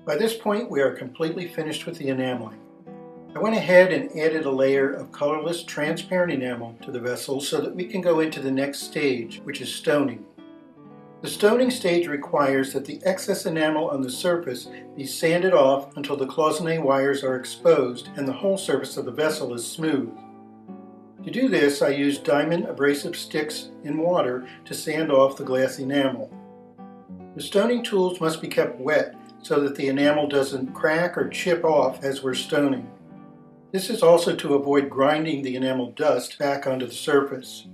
By this point, we are completely finished with the enameling. I went ahead and added a layer of colorless transparent enamel to the vessel so that we can go into the next stage, which is stoning. The stoning stage requires that the excess enamel on the surface be sanded off until the cloisonné wires are exposed and the whole surface of the vessel is smooth. To do this, I used diamond abrasive sticks in water to sand off the glass enamel. The stoning tools must be kept wet so that the enamel doesn't crack or chip off as we're stoning. This is also to avoid grinding the enamel dust back onto the surface.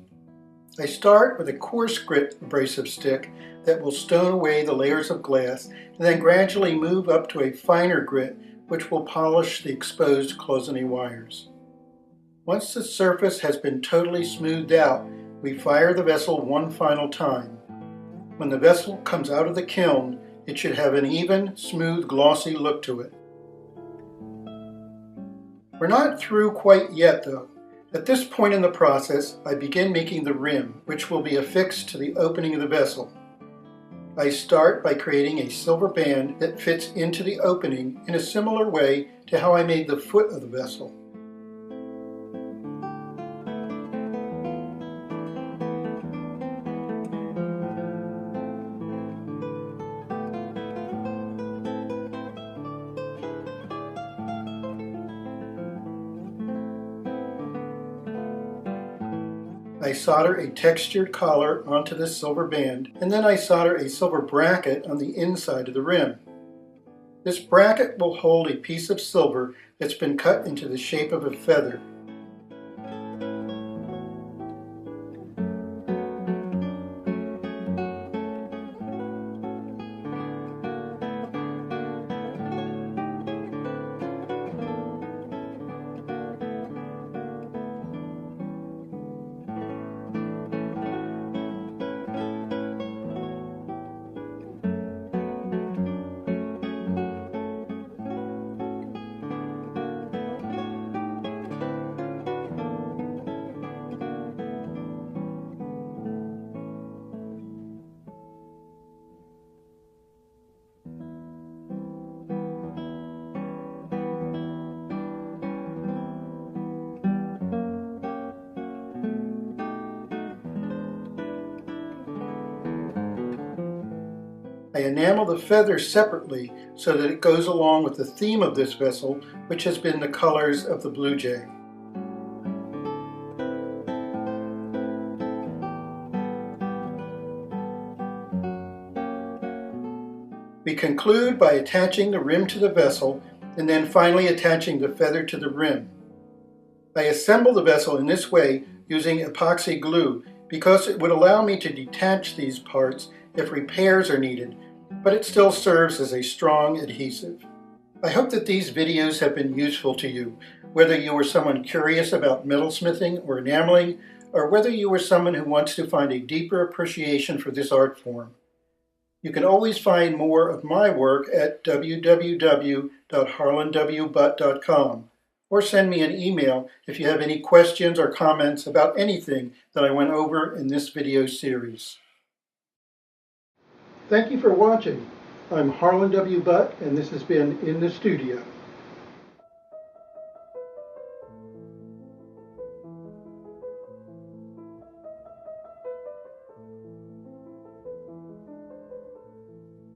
I start with a coarse grit abrasive stick that will stone away the layers of glass and then gradually move up to a finer grit which will polish the exposed cloisonné wires. Once the surface has been totally smoothed out, we fire the vessel one final time. When the vessel comes out of the kiln, it should have an even, smooth, glossy look to it. We're not through quite yet though. At this point in the process, I begin making the rim, which will be affixed to the opening of the vessel. I start by creating a silver band that fits into the opening in a similar way to how I made the foot of the vessel. I solder a textured collar onto this silver band, and then I solder a silver bracket on the inside of the rim. This bracket will hold a piece of silver that's been cut into the shape of a feather. I enamel the feather separately so that it goes along with the theme of this vessel, which has been the colors of the blue jay. We conclude by attaching the rim to the vessel and then finally attaching the feather to the rim. I assemble the vessel in this way using epoxy glue because it would allow me to detach these parts if repairs are needed, but it still serves as a strong adhesive. I hope that these videos have been useful to you, whether you are someone curious about metalsmithing or enameling, or whether you are someone who wants to find a deeper appreciation for this art form. You can always find more of my work at www.harlanwbutt.com, or send me an email if you have any questions or comments about anything that I went over in this video series. Thank you for watching. I'm Harlan W. Butt, and this has been In the Studio.